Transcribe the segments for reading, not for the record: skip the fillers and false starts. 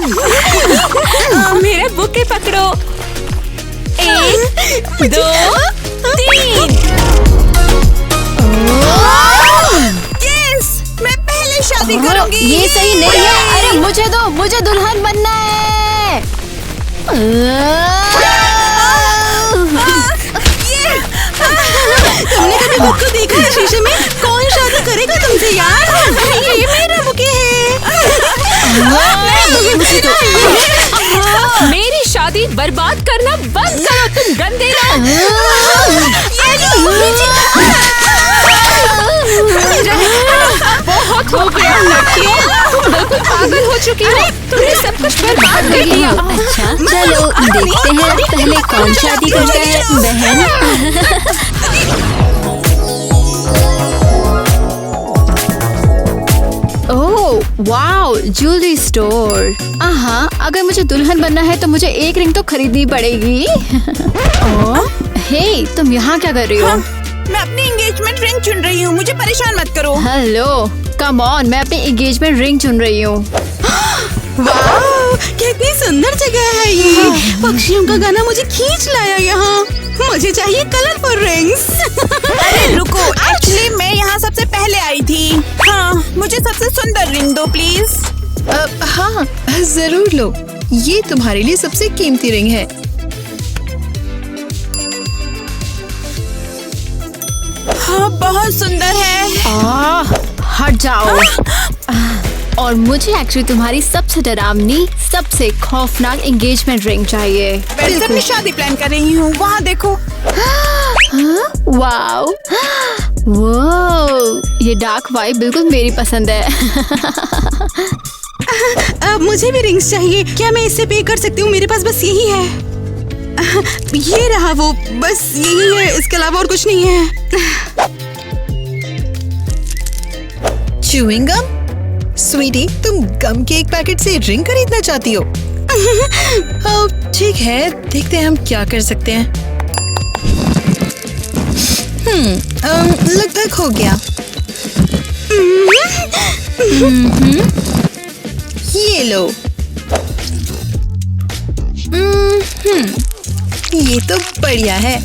मेरे बुके पकड़ो। 1 2 3। यस, मैं पहले शादी करूंगी। ये सही नहीं है। अरे मुझे दो, मुझे दुल्हन बनना है। तुमने कभी खुद को देखा है शीशे में? कौन शादी करेगा तुमसे यार? ये मेरा बुके है। मेरी शादी बर्बाद करना बंद करो तुम गंदे लोग। बहुत हो गया लड़कियों, तुम बिल्कुल पागल हो चुकी हो। तुमने सब कुछ बर्बाद कर लिया। अच्छा चलो देखते हैं पहले कौन शादी करता है। बहन ओह वाओ, ज्वेलरी स्टोर। हाँ, अगर मुझे दुल्हन बनना है तो मुझे एक रिंग तो खरीदनी पड़ेगी। हे, तुम यहाँ क्या कर रही हो? मैं अपनी एंगेजमेंट रिंग चुन रही हूँ, मुझे परेशान मत करो। हेलो, कम ऑन, मैं अपनी एंगेजमेंट रिंग चुन रही हूँ। वाह, कितनी सुंदर जगह है ये। पक्षियों का गाना मुझे खींच लाया यहाँ। मुझे चाहिए कलरफुल रिंग्स। अरे रुको, एक्चुअली मैं यहाँ सबसे पहले आई थी। हाँ, मुझे सबसे सुंदर रिंग दो प्लीज। हाँ जरूर लो, ये तुम्हारे लिए सबसे कीमती रिंग है। हाँ, बहुत सुंदर है। हट जाओ। और मुझे एक्चुअली तुम्हारी सबसे डरावनी, सबसे खौफनाक एंगेजमेंट रिंग चाहिए। वैसे मैं शादी प्लान कर रही हूँ, वहाँ देखो। वाओ, वो ये डार्क वाइब बिल्कुल मेरी पसंद है। मुझे भी रिंग्स चाहिए। क्या मैं इससे पे कर सकती हूँ? मेरे पास बस यही है। ये रहा वो, बस यही है, इसके अलावा और कुछ नहीं है। Chewing gum? स्वीटी, तुम गम के एक पैकेट से रिंग खरीदना चाहती हो? ठीक है, देखते हैं हम क्या कर सकते हैं। लगभग हो गया। ये लो। ये तो बढ़िया है।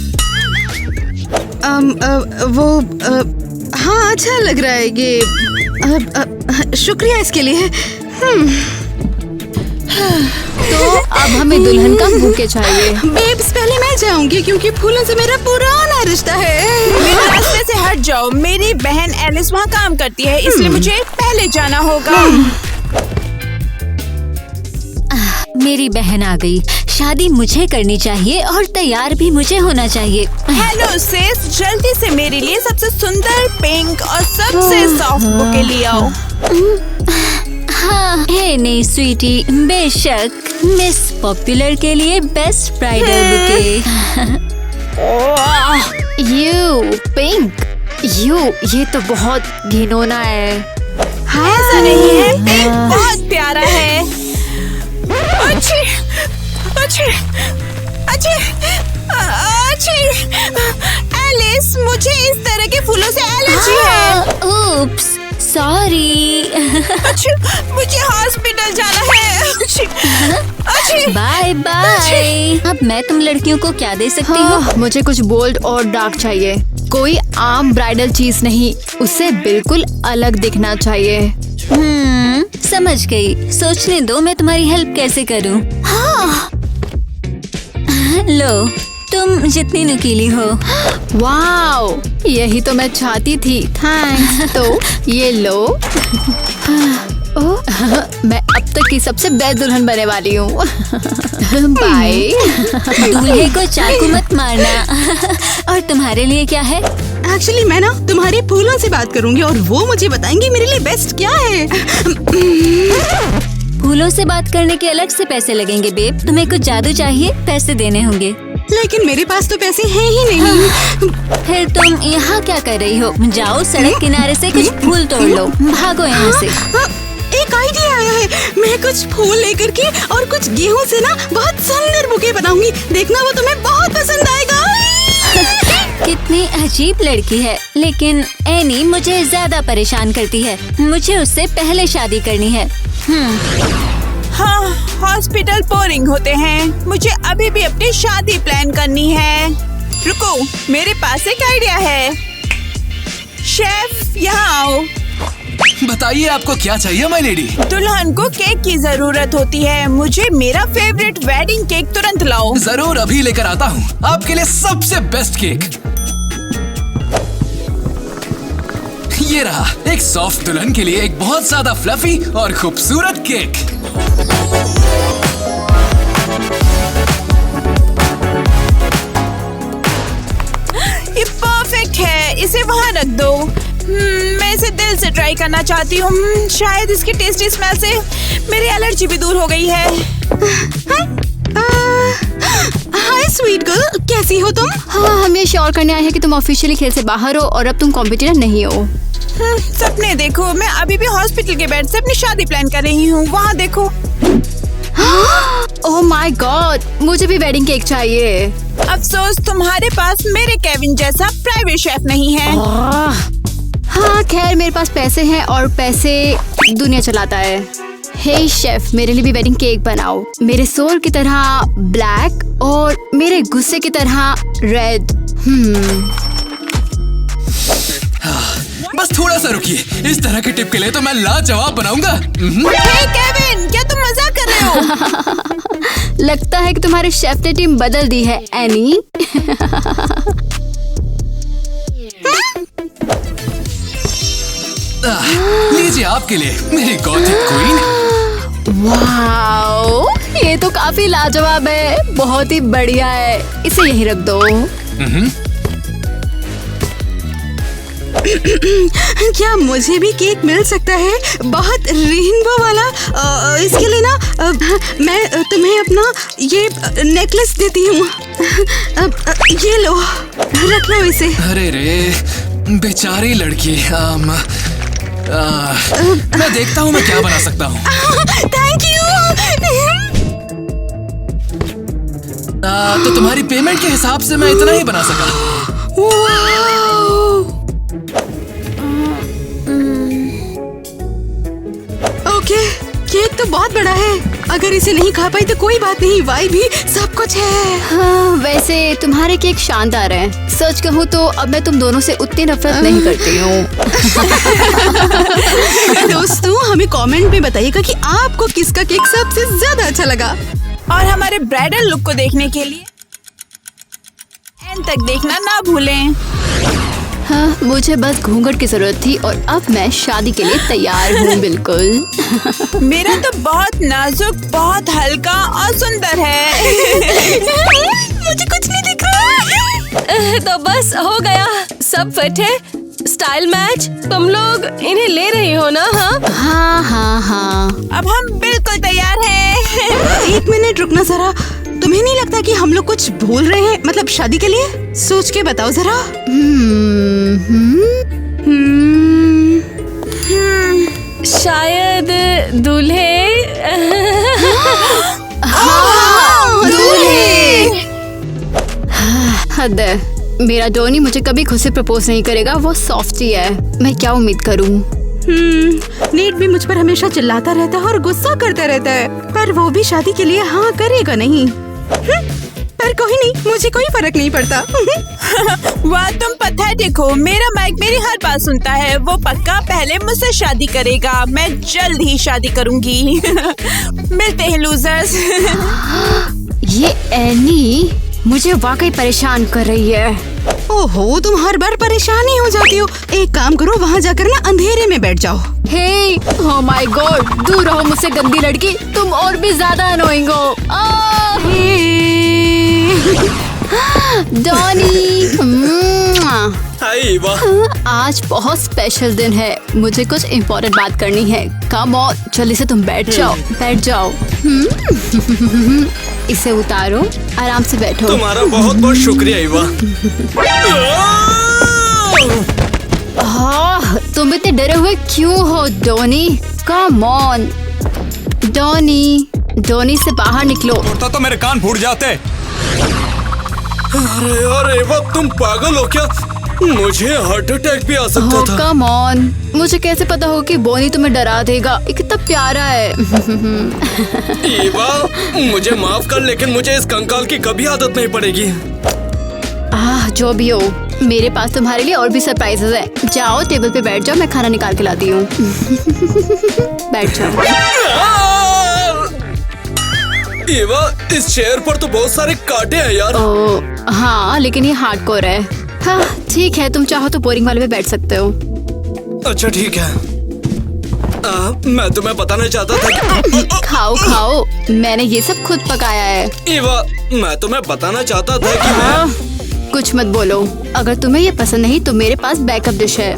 हाँ, अच्छा लग रहा है ये। शुक्रिया इसके लिए। तो अब हमें दुल्हन का बुके चाहिए। बेब्स, पहले मैं जाऊंगी क्योंकि फूलों से मेरा पुराना रिश्ता है। मेरे रास्ते से हट जाओ। मेरी बहन एलिस वहाँ काम करती है, इसलिए मुझे पहले जाना होगा। मेरी बहन आ गई। शादी मुझे करनी चाहिए और तैयार भी मुझे होना चाहिए। हेलो सिस, जल्दी से मेरे लिए सबसे सुंदर पिंक और सबसे सॉफ्ट बुके ले आओ। हाँ, हे नहीं स्वीटी, बेशक। मिस पॉपुलर के लिए best bridal bouquet. You pink, ये तो बहुत घिनौना है। हाँ, ऐसा नहीं है, पिंक बहुत प्यारा है। अच्छी, अच्छी, अच्छी, अच्छी। एलिस, मुझे इस तरह के फूलों से एलर्जी है। उप्स, सॉरी। मुझे हॉस्पिटल जाना है। Bye bye. अब मैं तुम लड़कियों को क्या दे सकती हूँ? मुझे कुछ बोल्ड और डार्क चाहिए। कोई आम ब्राइडल चीज नहीं, उससे बिल्कुल अलग दिखना चाहिए। समझ गई। सोचने दो मैं तुम्हारी हेल्प कैसे करूँ। हाँ। लो, तुम जितनी नुकीली हो। वाओ, यही तो मैं चाहती थी। थैंक्स। तो ये लो। मैं अब तक की सबसे बेस्ट दुल्हन बनने वाली हूँ। बाय। दूल्हे को चाकू मत मारना। और तुम्हारे लिए क्या है? एक्चुअली मैं ना तुम्हारे फूलों से बात करूंगी और वो मुझे बताएंगे मेरे लिए बेस्ट क्या है। फूलों से बात करने के अलग से पैसे लगेंगे बेब। तुम्हें कुछ जादू चाहिए, पैसे देने होंगे। लेकिन मेरे पास तो पैसे हैं ही नहीं। फिर तुम यहाँ क्या कर रही हो? जाओ सड़क किनारे से कुछ फूल तोड़ लो, भागो यहाँ से। एक आइडिया आया है। मैं कुछ फूल लेकर के और कुछ गेहूं से ना बहुत सुंदर बुके बनाऊंगी। देखना, वो तुम्हें बहुत पसंद आएगा। कितनी अजीब लड़की है। लेकिन एनी मुझे ज्यादा परेशान करती है। मुझे उससे पहले शादी करनी है। हाँ, हॉस्पिटल बोरिंग होते हैं। मुझे अभी भी अपनी शादी प्लान करनी है। रुको, मेरे पास एक आइडिया है। शेफ, यहाँ आओ। बताइए आपको क्या चाहिए माय लेडी। दुल्हन को केक की जरूरत होती है। मुझे मेरा फेवरेट वेडिंग केक तुरंत लाओ। जरूर, अभी लेकर आता हूँ आपके लिए सबसे बेस्ट केक। ये रहा, एक सॉफ्ट दुल्हन के लिए एक बहुत ज्यादा फ्लफी और खूबसूरत केक। ये परफेक्ट है, इसे वहाँ रख दो। मैं इसे दिल से ट्राई करना चाहती हूँ। शायद इसकी टेस्टी स्मेल से मेरी एलर्जी भी दूर हो गई है। हाय स्वीट गर्ल, कैसी हो तुम? हाँ, हम ये श्योर करने आए हैं कि तुम ऑफिशियली खेल से बाहर हो और अब तुम कॉम्पिटिटर नहीं हो। सपने देखो, मैं अभी भी हॉस्पिटल के बेड से अपनी शादी प्लान कर रही हूँ। वहाँ देखो। ओह माय गॉड, मुझे भी वेडिंग केक चाहिए। अफसोस तुम्हारे पास मेरे केविन जैसा प्राइवेट शेफ नहीं है। हाँ खैर, मेरे पास पैसे हैं और पैसे दुनिया चलाता है। हे शेफ, मेरे लिए भी वेडिंग केक बनाओ। मेरे सोल की तरह ब्लैक और मेरे गुस्से की तरह रेड। बस थोड़ा सा रुकिए, इस तरह के टिप के लिए तो मैं लाजवाब बनाऊंगा। हे केविन, क्या तुम मजाक कर रहे हो? लगता है कि तुम्हारे शेफ ने टीम बदल दी है एनी। लीजिए आपके लिए मेरी गॉथिक क्वीन। वाओ, ये तो काफी लाजवाब है, बहुत ही बढ़िया है। इसे यहीं रख दो। क्या मुझे भी केक मिल सकता है? बहुत रेनबो वाला। इसके लिए ना मैं तुम्हें अपना ये नेकलेस देती हूँ। ये लो, रख लो इसे। अरे रे, बेचारी लड़की। मैं देखता हूँ मैं क्या बना सकता हूँ। Thank you. तो तुम्हारी पेमेंट के हिसाब से मैं इतना ही बना सका। ओके, केक तो बहुत बड़ा है। अगर इसे नहीं खा पाई तो कोई बात नहीं, वाई भी सब कुछ है। हाँ, वैसे तुम्हारे केक शानदार हैं। सच कहूँ तो अब मैं तुम दोनों से उतनी नफरत नहीं करती हूँ। दोस्तों, हमें कमेंट में बताइएगा कि आपको किसका केक सबसे ज्यादा अच्छा लगा। और हमारे ब्राइडल लुक को देखने के लिए एंड तक देखना ना भूलें। हाँ, मुझे बस घूंघट की जरूरत थी और अब मैं शादी के लिए तैयार हूँ। बिल्कुल। मेरा तो बहुत नाजुक, बहुत हल्का और सुंदर है। मुझे कुछ नहीं दिख रहा। तो बस हो गया, सब फिट है। स्टाइल मैच, तुम लोग इन्हें ले रही हो ना? हाँ हाँ हाँ। अब हम बिल्कुल तैयार हैं। एक मिनट रुकना जरा। तुम्हें नहीं लगता कि हम लोग कुछ भूल रहे हैं? मतलब शादी के लिए सोच के बताओ जरा। शायद दूल्हे। हद है, मेरा डोनी मुझे कभी खुद से प्रपोज नहीं करेगा। वो सॉफ्टी है, मैं क्या उम्मीद करूं? नीट भी मुझ पर हमेशा चिल्लाता रहता है और गुस्सा करता रहता है, पर वो भी शादी के लिए हाँ करेगा नहीं। पर कोई नहीं, मुझे कोई फर्क नहीं पड़ता। वाह, तुम पैथेटिक हो। मेरा माइक मेरी हर बात सुनता है। वो पक्का पहले मुझसे शादी करेगा। मैं जल्द ही शादी करूंगी। मिलते हैं लूजर्स। ये एनी मुझे वाकई परेशान कर रही है। ओहो, तुम हर बार परेशान ही हो जाती हो। एक काम करो, वहाँ जाकर ना अंधेरे में बैठ जाओ। हे, ओह माय गॉड, दूर रहो मुझसे गंदी लड़की। तुम और भी ज्यादा अनोइंग हो। डॉनी, आज बहुत स्पेशल दिन है। मुझे कुछ इम्पोर्टेंट बात करनी है। कम ऑन, जल्दी से तुम बैठ जाओ, बैठ जाओ। इसे उतारो, आराम से बैठो। तुम्हारा बहुत बहुत शुक्रिया ईवा। तुम इतने डरे हुए क्यों हो Donny? Come on Donny, Donny से बाहर निकलो। तो मेरे कान फूट जाते। अरे ईवा, तुम पागल हो क्या? मुझे हार्ट अटैक भी आ सकता था। कम ऑन, मुझे कैसे पता हो कि बोनी तुम्हें डरा देगा? ये कितना प्यारा है। ईवा, मुझे माफ कर, लेकिन मुझे इस कंकाल की कभी आदत नहीं पड़ेगी। जो भी हो, मेरे पास तुम्हारे लिए और भी सरप्राइजेस है। जाओ टेबल पे बैठ जाओ, मैं खाना निकाल के लाती हूँ। बैठ जाओ। ईवा, इस चेयर पर तो बहुत सारे कांटे हैं यार। हाँ, लेकिन ये हार्डकोर है। हाँ ठीक है, तुम चाहो तो बोरिंग वाले पे बैठ सकते हो। अच्छा ठीक है। मैं तुम्हें बताना चाहता था कि खाओ खाओ, मैंने ये सब खुद पकाया है। ईवा, मैं तुम्हें बताना चाहता था कि मैं... कुछ मत बोलो, अगर तुम्हें ये पसंद नहीं तो मेरे पास बैकअप डिश है।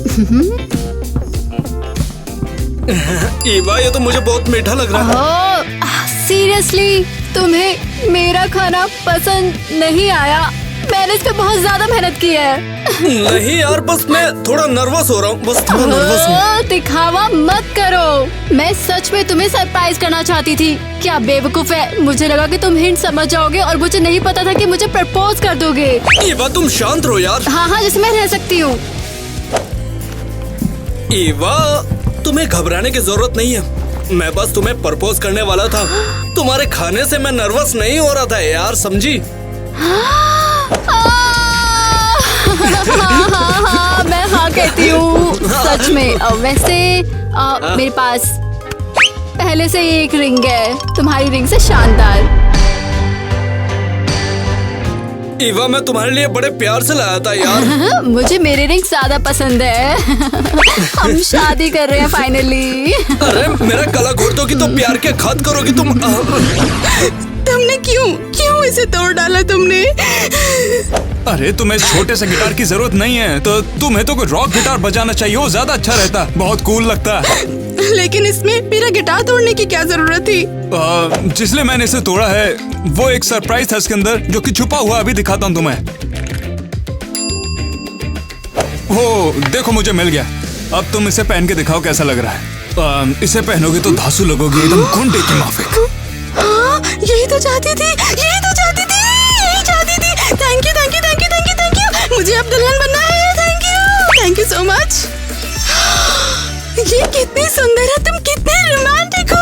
ईवा, ये तो मुझे बहुत मीठा लग रहा है। सीरियसली, तुम्हें मेरा खाना पसंद नहीं आया? मैंने इस पे बहुत ज्यादा मेहनत की है। नहीं यार, बस मैं थोड़ा नर्वस हो रहा हूँ, बस थोड़ा नर्वस हूँ। दिखावा मत करो, मैं सच में तुम्हें सरप्राइज करना चाहती थी। क्या बेवकूफ है, मुझे लगा कि तुम हिंट समझ जाओगे और मुझे नहीं पता था कि मुझे प्रपोज कर दोगे। ईवा, तुम शांत रहो यार। हाँ, जिसमें मैं रह सकती हूँ। ईवा, तुम्हें घबराने की जरूरत नहीं है। मैं बस तुम्हें प्रपोज करने वाला था। तुम्हारे खाने से मैं नर्वस नहीं हो रहा था यार, समझी? हाँ, मैं हाँ कहती हूँ सच में। वैसे मेरे पास पहले से ही एक रिंग है, तुम्हारी रिंग से शानदार। ईवा, मैं तुम्हारे लिए बड़े प्यार से लाया था यार। मुझे मेरी रिंग ज्यादा पसंद है। हम शादी कर रहे हैं फाइनली। अरे मेरा गला घोट दोगी तो प्यार के खाद करोगी तुम। तुमने क्यों इसे तोड़ डाला तुमने? अरे तुम्हें छोटे से गिटार की जरूरत नहीं है, तो तुम्हें तो कोई रॉक गिटार बजाना चाहिए, वो ज्यादा अच्छा रहता, बहुत कूल लगता है। लेकिन इसमें मेरा गिटार तोड़ने की क्या जरूरत थी? जिसलिए मैंने इसे तोड़ा है वो एक सरप्राइज था इसके अंदर, जो कि छुपा हुआ। अभी दिखाता हूँ तुम्हें। वो देखो, मुझे मिल गया। अब तुम इसे पहन के दिखाओ कैसा लग रहा है। इसे पहनोगे तो धांसू लगोगी, एकदम गुंडे की माफिक। हाँ, यही तो चाहती थी। Thank you. मुझे अब दुल्हन बनना है। Thank you so much. ये कितनी सुंदर है, तुम कितने रोमांटिक हो।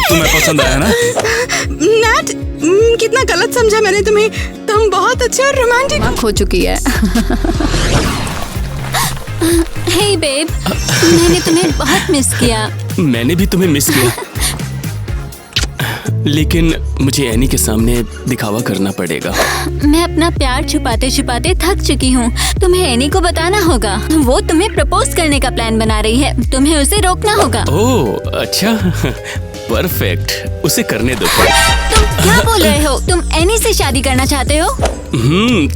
तुम्हें पसंद आया ना? नैट, कितना गलत समझा मैंने तुम्हें। तुम बहुत अच्छे और रोमांटिक हो चुकी है। हे बेब, मैंने तुम्हें बहुत मिस किया। मैंने भी तुम्हें मिस किया, लेकिन मुझे एनी के सामने दिखावा करना पड़ेगा। मैं अपना प्यार छुपाते छुपाते थक चुकी हूँ। तुम्हें एनी को बताना होगा। वो तुम्हें प्रपोज करने का प्लान बना रही है, तुम्हें उसे रोकना होगा। ओह अच्छा, परफेक्ट, उसे करने दो। तुम क्या बोल रहे हो? तुम एनी से शादी करना चाहते हो?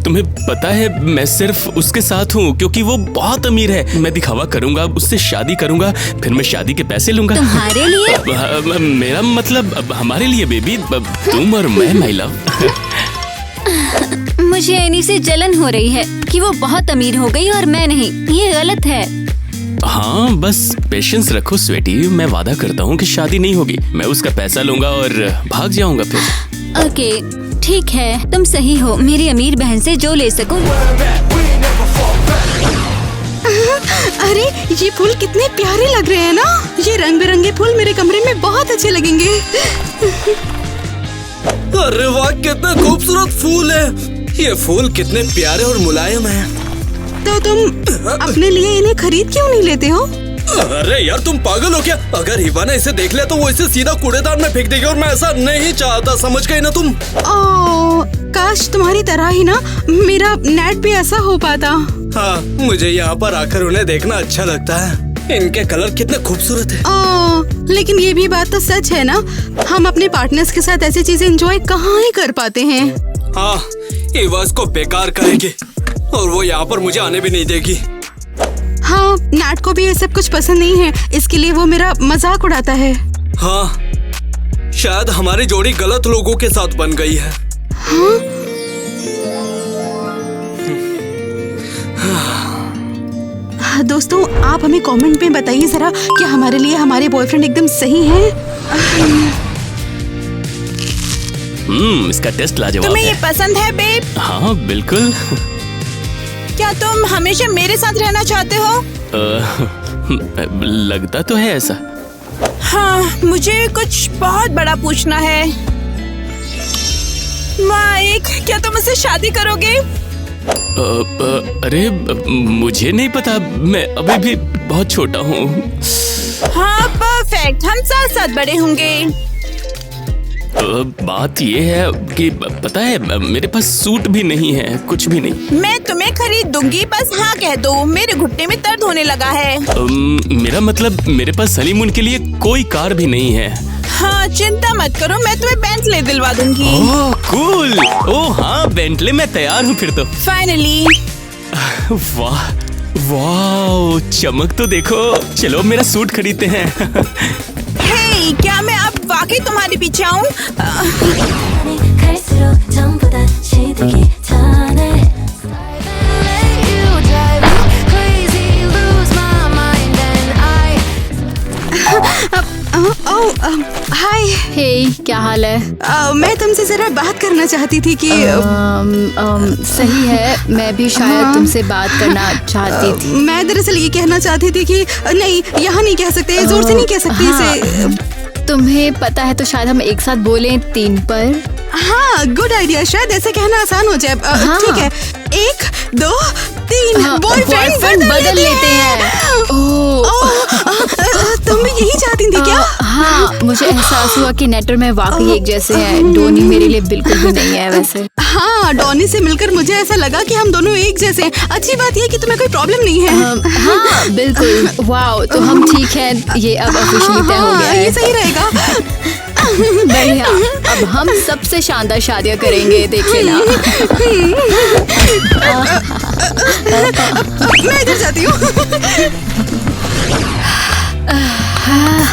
तुम्हें पता है मैं सिर्फ उसके साथ हूँ क्योंकि वो बहुत अमीर है। मैं दिखावा करूँगा, उससे शादी करूँगा, फिर मैं शादी के पैसे लूँगा। तुम्हारे लिए? मेरा मतलब हमारे लिए बेबी, तुम और मैं, माय लव। मुझे एनी से जलन हो रही है कि वो बहुत अमीर हो गई और मैं नहीं। ये गलत है। हाँ, बस पेशेंस रखो स्वीटी, मैं वादा करता हूँ कि शादी नहीं होगी। मैं उसका पैसा लूंगा और भाग जाऊंगा फिर। ओके ठीक है, तुम सही हो। मेरी अमीर बहन से जो ले सकूं। अरे ये फूल कितने प्यारे लग रहे हैं ना। ये रंग बिरंगे फूल मेरे कमरे में बहुत अच्छे लगेंगे। अरे वाह, कितना खूबसूरत फूल है। ये फूल कितने प्यारे और मुलायम हैं। तो तुम अपने लिए इन्हें खरीद क्यों नहीं लेते हो? अरे यार, तुम पागल हो क्या? अगर हिवा ने इसे देख लिया तो वो इसे सीधा कूड़ेदान में फेंक देगी और मैं ऐसा नहीं चाहता, समझ गई ना तुम? काश तुम्हारी तरह ही ना मेरा नेट भी ऐसा हो पाता। हाँ, मुझे यहाँ पर आकर उन्हें देखना अच्छा लगता है। इनके कलर कितने खूबसूरत हैं। लेकिन ये भी बात तो सच है ना, हम अपने पार्टनर्स के साथ ऐसी चीजें एंजॉय कहाँ ही कर पाते हैं। हाँ, हिवा इसको बेकार करेगी और वो यहाँ पर मुझे आने भी नहीं देगी। हाँ, नैट को भी ये सब कुछ पसंद नहीं है, इसके लिए वो मेरा मजाक उड़ाता है। हाँ, शायद हमारी जोड़ी गलत लोगों के साथ बन गई है। हाँ दोस्तों, आप हमें कमेंट में बताइए जरा कि हमारे लिए हमारे बॉयफ्रेंड एकदम सही हैं। इसका टेस्ट लाजवाब है। तुम्हें ये पसंद है बेब? हाँ बिल्कुल। क्या तुम हमेशा मेरे साथ रहना चाहते हो? लगता तो है ऐसा। हाँ, मुझे कुछ बहुत बड़ा पूछना है। माइक, क्या तुम मुझसे शादी करोगे? अरे मुझे नहीं पता, मैं अभी भी बहुत छोटा हूँ। हाँ परफेक्ट, हम साथ साथ बड़े होंगे। बात ये है कि पता है मेरे पास सूट भी नहीं है, कुछ भी नहीं। मैं तुम्हें खरीद दूंगी, बस हाँ कह दो। मेरे घुटने में दर्द होने लगा है। मेरा मतलब मेरे पास हनीमून के लिए कोई कार भी नहीं है। हाँ चिंता मत करो, मैं तुम्हें बेंटले दिलवा दूंगी। ओह कूल, ओह हाँ बेंटले, मैं तैयार हूँ फिर तो। फाइनली। वाह वाह, चमक तो देखो। चलो मेरा सूट खरीदते हैं। हे, क्या मैं अब वाकई तुम्हारे पीछे आऊँ? 갈수록 전부 다 시들기 전에 let you drive me crazy, lose my mind and हाय। हे, क्या हाल है? मैं तुमसे जरा बात करना चाहती थी कि सही है, मैं भी शायद तुमसे बात करना चाहती थी। मैं दरअसल ये कहना चाहती थी कि नहीं, यहाँ नहीं कह सकते, जोर से नहीं कह सकते इसे। तुम्हें पता है तो शायद हम एक साथ बोलें 3 पर। हाँ गुड आइडिया, शायद ऐसे कहना आसान हो जाए। ठीक है, 1 2 3 बॉयफ्रेंड बदल लेते हैं। तुम भी यही चाहती थी क्या? हाँ, मुझे एहसास हुआ कि नेटर में वाकई एक जैसे हैं। डोनी मेरे लिए बिल्कुल भी नहीं है वैसे। हाँ, डॉनी से मिलकर मुझे ऐसा लगा कि हम दोनों एक जैसे हैं। अच्छी बात ये कि तुम्हें कोई प्रॉब्लम नहीं है। हाँ बिल्कुल। वाओ, तो हम ठीक हैं, ये अब ऑफिशियली तय हो गया है। ये सही रहेगा। बढ़िया, अब हम सबसे शानदार शादियां करेंगे, देख लेना। मैं इधर जाती हूँ।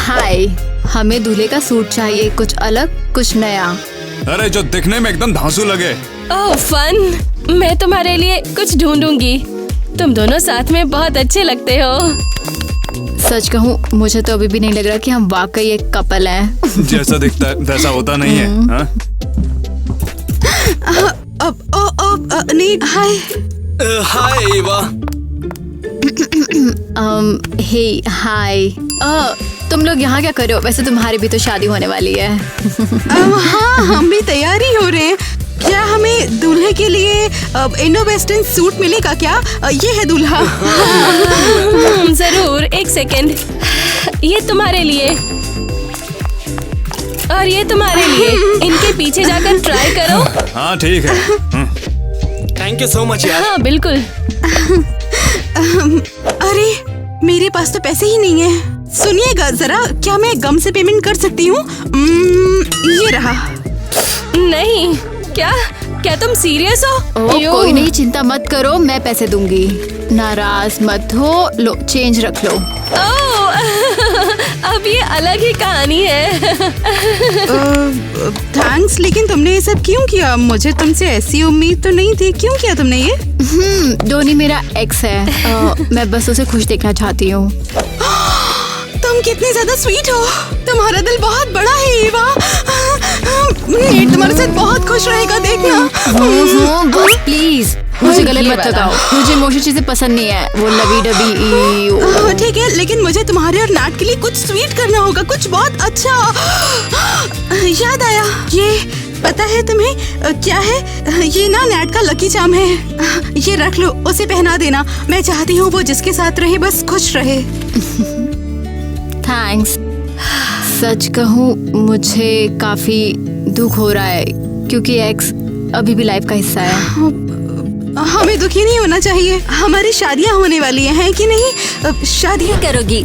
हाय, हमें दूल्हे का सूट चाहिए, कुछ अलग, कुछ नया। अरे जो दिखने में एकदम धांसू लगे। ओह फन, मैं तुम्हारे लिए कुछ ढूंढूंगी। तुम दोनों साथ में बहुत अच्छे लगते हो। सच कहूँ, मुझे तो अभी भी नहीं लग रहा कि हम वाकई एक कपल हैं। जैसा दिखता है वैसा होता नहीं है। हाँ? नहीं, हाय। हाय ईवा। हे हाय। तुम लोग यहाँ क्या कर रहे हो? वैसे तुम्हारी भी तो शादी होने वाली है। हाँ, हम भी तैयारी हो रहे हैं। क्या हमें दूल्हे के लिए इंडो वेस्टर्न सूट मिलेगा क्या? ये है दूल्हा। जरूर, एक सेकंड। ये तुम्हारे लिए और ये तुम्हारे लिए। इनके पीछे जाकर ट्राई करो। हाँ ठीक है। थैंक यू सो मच यार। हाँ बिल्कुल। अरे मेरे पास तो पैसे ही नहीं है। सुनिएगा जरा, क्या मैं गम से पेमेंट कर सकती हूँ? ये रहा। नहीं, क्या तुम सीरियस हो? कोई नहीं, चिंता मत करो, मैं पैसे दूंगी। नाराज मत हो, लो चेंज रख लो। अब ये अलग ही कहानी है। थैंक्स, लेकिन तुमने ये सब क्यों किया? मुझे तुमसे ऐसी उम्मीद तो नहीं थी। क्यों किया तुमने ये? डोनी मेरा एक्स है। मैं बस उसे खुश देखना चाहती हूँ। तुम कितनी ज्यादा स्वीट हो। तुम्हारा दिल बहुत बड़ा है ईवा। नेट तुम्हारे साथ बहुत खुश रहेगा, देखना। बस प्लीज मुझे गले मत लगाओ। मुझे इमोशनल चीजें पसंद नहीं है, वो लवी डबी। ठीक है, लेकिन मुझे तुम्हारे और नाट के लिए कुछ स्वीट करना होगा, कुछ बहुत अच्छा। याद आया, ये पता है तुम्हें क्या है? ये ना नैट का लकी चार्म है। ये रख लो, उसे पहना देना। मैं चाहती हूँ वो जिसके साथ रहे बस खुश रहे। थैंक्स। सच कहूँ, मुझे काफी दुख हो रहा है क्योंकि एक्स अभी भी लाइफ का हिस्सा है। हमें दुखी नहीं होना चाहिए। हमारी शादियाँ होने वाली हैं कि नहीं? शादियाँ करोगी?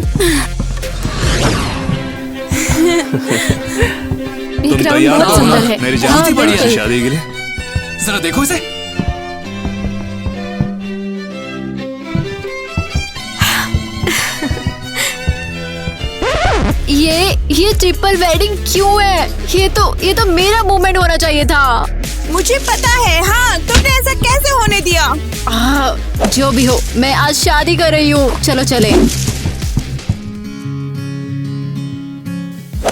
तुम तैयार हो ना मेरी जान? बहुत ही बढ़िया है। शादी के लिए जरा देखो इसे। ये ट्रिपल वेडिंग क्यों है? ये तो मेरा मोमेंट होना चाहिए था। मुझे पता है। हाँ, तुमने ऐसा कैसे होने दिया? जो भी हो, मैं आज शादी कर रही हूँ। चलो चले।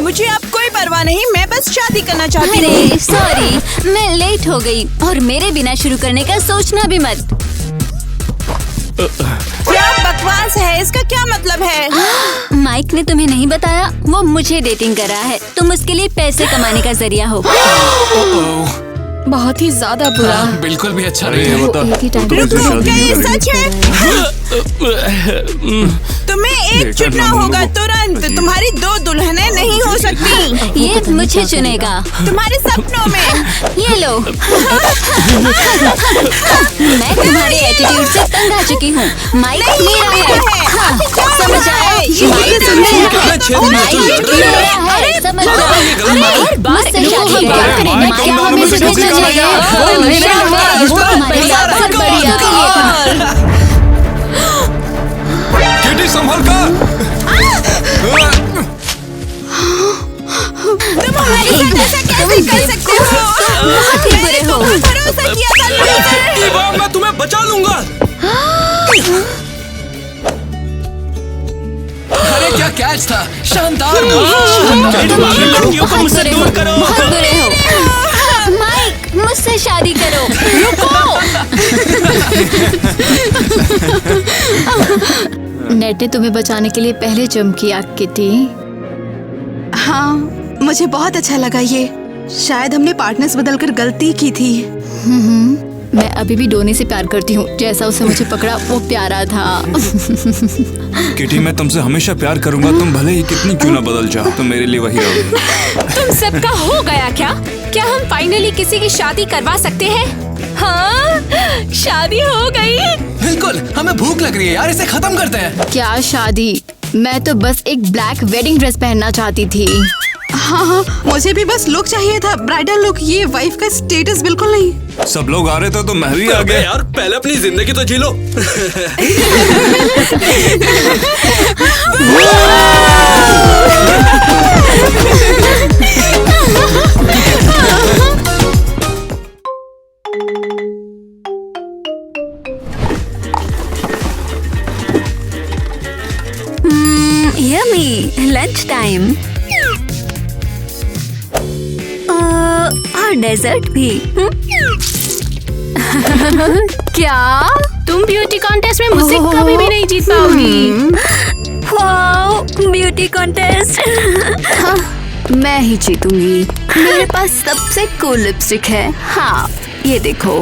मुझे अब कोई परवाह नहीं, मैं बस शादी करना चाहती हूँ। अरे सॉरी, मैं लेट हो गई और मेरे बिना शुरू करने का सोचना भी मत। क्या बकवास है? इसका क्या मतलब है? माइक ने तुम्हें नहीं बताया? वो मुझे डेटिंग कर रहा है। तुम उसके लिए पैसे कमाने का जरिया हो। बहुत ही ज्यादा बुरा। बिल्कुल भी अच्छा अरे नहीं ये है। बता, एक ही टाइम वो तो मुझसे शादी क्या नहीं ये करेगी। सच है? तुम्हें एक देखा चुनना ना, होगा लोगों को। तुरंत। तुम्हारी 2 दुल्हनें नहीं हो सकती। ये मुझे चुनेगा। तुम्हारे सपनों में। ये लो। मैं तुम्हारे एटीट्यूड से तंग आ चुकी हूँ। माइक मेरा है। हाँ, समझ आया? माइक मेरा है। माइक मेरा है। समझ जाओ। माइक मुझसे शादी करेगा। माइक, क्या तुम हमें दोनों में से तुझे किसी का चुनेगा? नहीं है। शाबाश, तुम्हारी आवाज़ बढ़िया के लिए था। किटी संभल कर। तुम हमारे साथ ऐसा कैसे कर सकते हो? बहुत ही बुरे हो। भरोसा किया था लूज़र। ईवा, मैं तुम्हें बचा लूंगा। अरे क्या कैच था, शानदार। लड़कियों को मुझसे दूर करो। बहुत बुरे हो। माइक मुझसे शादी करो। नेट ने तुम्हें बचाने के लिए पहले जंप किया किटी। हाँ, मुझे बहुत अच्छा लगा ये। शायद हमने पार्टनर्स बदलकर गलती की थी। मैं अभी भी डोनी से प्यार करती हूँ। जैसा उसने मुझे पकड़ा वो प्यारा था। किटी, मैं तुमसे हमेशा प्यार करूंगा। तुम भले ही कितनी क्यों ना बदल जाओ, तुम मेरे लिए वही रहोगी। तुम सबका हो गया क्या? क्या हम फाइनली किसी की शादी करवा सकते हैं? हाँ, शादी हो गई। बिल्कुल, हमें भूख लग रही है यार, इसे खत्म करते हैं। क्या शादी? मैं तो बस एक ब्लैक वेडिंग ड्रेस पहनना चाहती थी। हाँ, मुझे भी बस लुक चाहिए था, ब्राइडल लुक। ये वाइफ का स्टेटस बिल्कुल नहीं। सब लोग आ रहे थे तो मैं भी आ अबे गया। यार, पहले अपनी जिंदगी तो जी लो। Yummy, lunch time. और डेजर्ट भी। क्या? तुम ब्यूटी कॉन्टेस्ट में मुझसे कभी भी नहीं जीत पाओगी। Wow, beauty contest. हाँ, मैं ही जीतूंगी। मेरे पास सबसे कूल लिपस्टिक है। हाँ, ये देखो।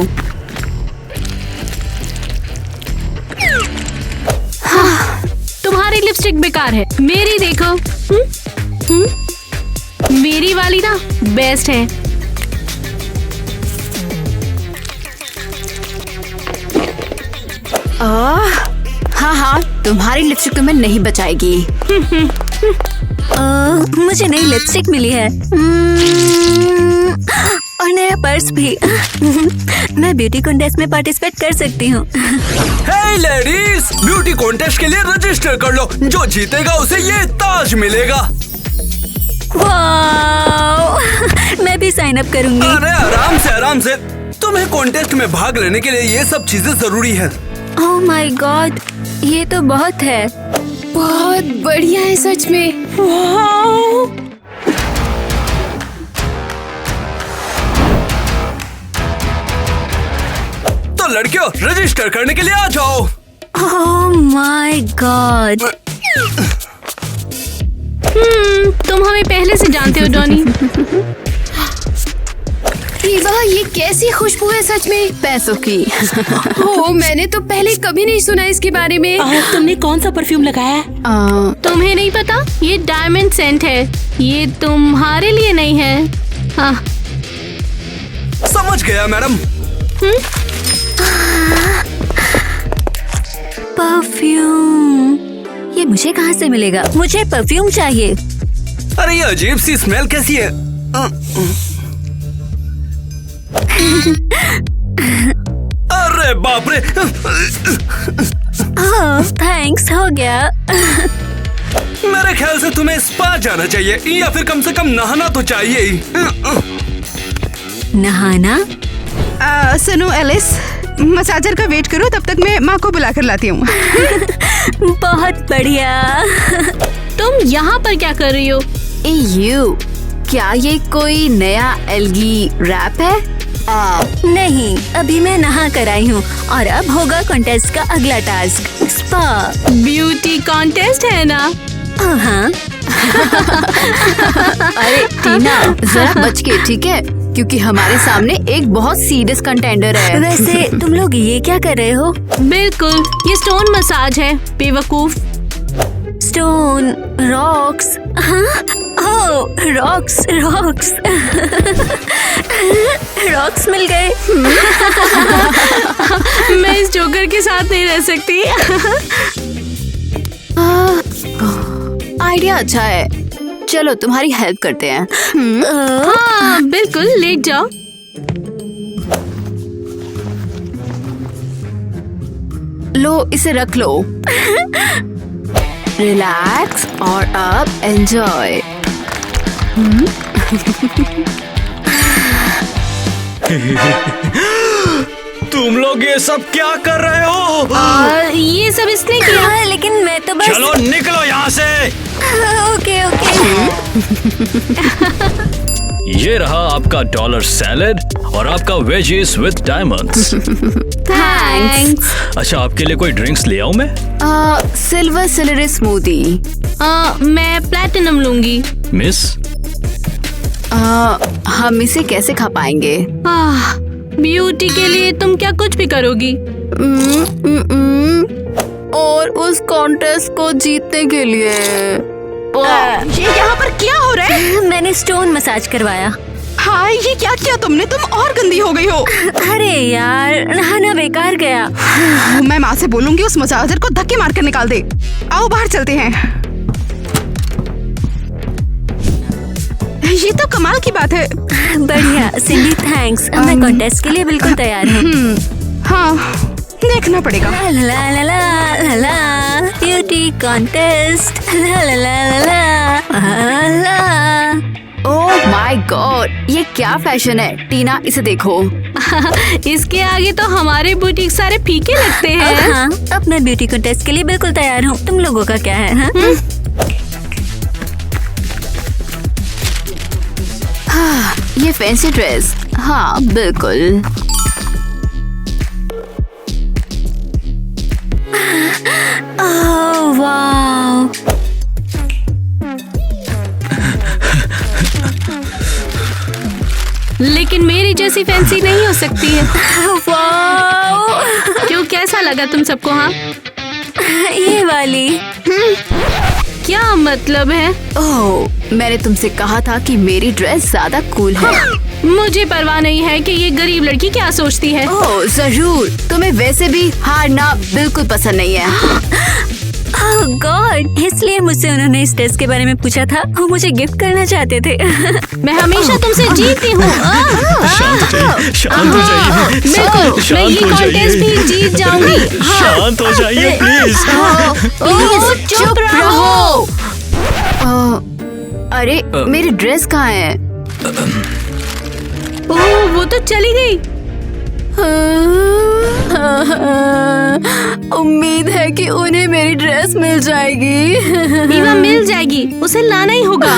तुम्हारी लिपस्टिक बेकार है, मेरी देखो। मेरी वाली ना बेस्ट है। हाँ, तुम्हारी लिपस्टिक तुम्हें नहीं बचाएगी। मुझे नई लिपस्टिक मिली है। और नया पर्स भी। मैं ब्यूटी कॉन्टेस्ट में पार्टिसिपेट कर सकती हूँ। हे लेडीज, ब्यूटी कॉन्टेस्ट के लिए रजिस्टर कर लो। जो जीतेगा उसे ये ताज मिलेगा। वाओ, मैं भी साइन अप करूंगी। अरे आराम से। तुम्हें कॉन्टेस्ट में भाग लेने के लिए ये सब चीजें जरूरी है। ओह माय गॉड, ये तो बहुत है। बहुत बढ़िया है सच में। वाओ। तो लड़कियों, रजिस्टर करने के लिए आ जाओ। ओह माय गॉड। तुम हमें पहले से जानते हो डॉनी। ईवा, ये कैसी खुशबू है सच में। पैसों की। ओह, मैंने तो पहले कभी नहीं सुना इसके बारे में। तुमने कौन सा परफ्यूम लगाया है? तुम्हें नहीं पता? ये डायमंड सेंट है। ये तुम्हारे लिए नहीं है। हाँ। समझ गया मैडम। परफ्यूम। ये मुझे कहाँ से मिलेगा? मुझे परफ्यूम चाहिए। अरे ये अजीब सी स्मेल कैसी है? अरे बाप रे। थैंक्स, हो गया। मेरे ख्याल से तुम्हें स्पा जाना चाहिए, या फिर कम से कम नहाना तो चाहिए ही। नहाना? सुनो एलिस, मसाजर का वेट करो, तब तक मैं माँ को बुला कर लाती हूँ। बहुत बढ़िया। तुम यहाँ पर क्या कर रही हो? यू, क्या ये कोई नया एल्गी रैप है? नहीं, अभी मैं नहा कर आई हूँ और अब होगा कॉन्टेस्ट का अगला टास्क, स्पा। ब्यूटी कॉन्टेस्ट है ना? हाँ। अरे टीना, जरा बच के, ठीक है? क्योंकि हमारे सामने एक बहुत सीरियस कंटेंडर है। वैसे तुम लोग ये क्या कर रहे हो? बिल्कुल, ये स्टोन मसाज है, बेवकूफ। स्टोन, रॉक्स, हाँ? ओह, रॉक्स, रॉक्स, रॉक्स मिल गए। मैं इस जोकर के साथ नहीं रह सकती। आइडिया अच्छा है, चलो तुम्हारी हेल्प करते हैं। हाँ बिल्कुल, लेट जाओ। लो, इसे रख लो। रिलैक्स और अब एंजॉय। तुम लोग ये सब क्या कर रहे हो? ये सब इसने किया। लेकिन मैं तो बस। चलो निकलो यहाँ से। Okay okay. ये रहा आपका डॉलर सैलेड और आपका वेजीज विद डायमंड्स। थैंक्स। अच्छा, आपके लिए कोई ड्रिंक्स ले आऊं मैं? Silver celery smoothie. मैं प्लैटिनम लूंगी। मिस, हम इसे कैसे खा पाएंगे? ब्यूटी के लिए तुम क्या कुछ भी करोगी? और उस कॉन्टेस्ट को जीतने के लिए। ये यहाँ पर क्या हो रहा है? मैंने स्टोन मसाज करवाया। हाँ, ये क्या किया तुमने? तुम और गंदी हो गई हो। अरे यार, नहाना बेकार गया। मैं माँ से बोलूंगी उस मसाजर को धक्के मार कर निकाल दे। आओ बाहर चलते हैं। ये तो कमाल की बात है। बढ़िया सिंडी, थैंक्स। मैं कॉन्टेस्ट के लिए बिल्कुल तैयार हूँ। हाँ, देखना पड़ेगा। ला ला ला ला ला ला, ब्यूटी कॉन्टेस्ट। ला ला ला ला ला। ओह माय गॉड, ये क्या फैशन है? टीना, इसे देखो। इसके आगे तो हमारे बुटीक सारे फीके लगते हैं। हाँ, अब मैं ब्यूटी कॉन्टेस्ट के लिए बिल्कुल तैयार हूँ। तुम लोगों का क्या है? हाँ, ये फैंसी ड्रेस। हाँ बिल्कुल। ओह वाव। लेकिन मेरी जैसी फैंसी नहीं हो सकती है। वाव। क्यों, कैसा लगा तुम सबको? हाँ, ये वाली। क्या मतलब है? ओह, मैंने तुमसे कहा था कि मेरी ड्रेस ज्यादा कूल है। मुझे परवाह नहीं है कि ये गरीब लड़की क्या सोचती है। ओह जरूर, तुम्हें वैसे भी हारना बिल्कुल पसंद नहीं है। ओह गॉड, इसलिए मुझसे उन्होंने इस ड्रेस के बारे में पूछा था। वो मुझे गिफ्ट करना चाहते थे। मैं हमेशा तुमसे जीतती हूँ। शांत हो जाइए, शांत हो जाइए। बिल्कुल, मैं ये कॉन्टेस्ट भी जीत जाऊंगी। शांत हो जाइए प्लीज। प्लीज चुप रहो। अरे मेरी ड्रेस कहाँ है? ओह, वो तो चली गई। उम्मीद है कि उन्हें मेरी ड्रेस मिल जाएगी। ईवा मिल जाएगी, उसे लाना ही होगा।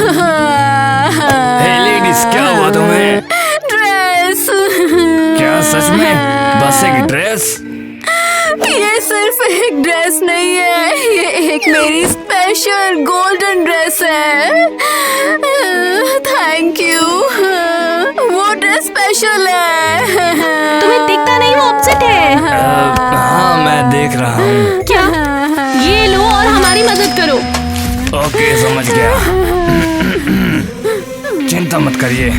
हे लेडीज, क्या हुआ तुम्हें? ड्रेस। क्या सच में? बस एक ड्रेस? ये सिर्फ एक ड्रेस नहीं है, ये एक मेरी स्पेशल गोल्डन ड्रेस है। Thank you. वो ड्रेस स्पेशल है। तुम्हें दिखता नहीं वो अपसेट है। हाँ, मैं देख रहा हूँ। क्या? ये लो और हमारी मदद करो। ओके, समझ गया। चिंता मत करिए।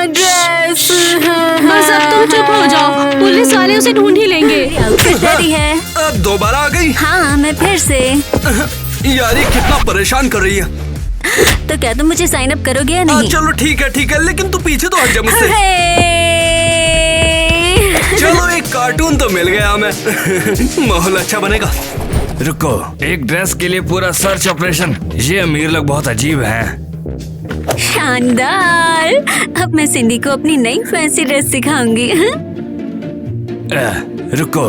ड्रेस। बस अब तुम चुप हो जाओ, पुलिस वाले उसे ढूंढ ही लेंगे। रेडी है? दोबारा आ गई? हाँ, मैं फिर से। यार ये कितना परेशान कर रही है। तो क्या तुम मुझे साइन अप करोगे या नहीं? चलो ठीक है, लेकिन तू पीछे तो हट जा मुझसे। चलो एक कार्टून तो मिल गया हमें। माहौल अच्छा बनेगा। रुको, एक ड्रेस के लिए पूरा सर्च ऑपरेशन? ये अमीर लोग बहुत अजीब हैं। शानदार। अब मैं सिंडी को अपनी नई फैंसी ड्रेस सिखाऊंगी। रुको,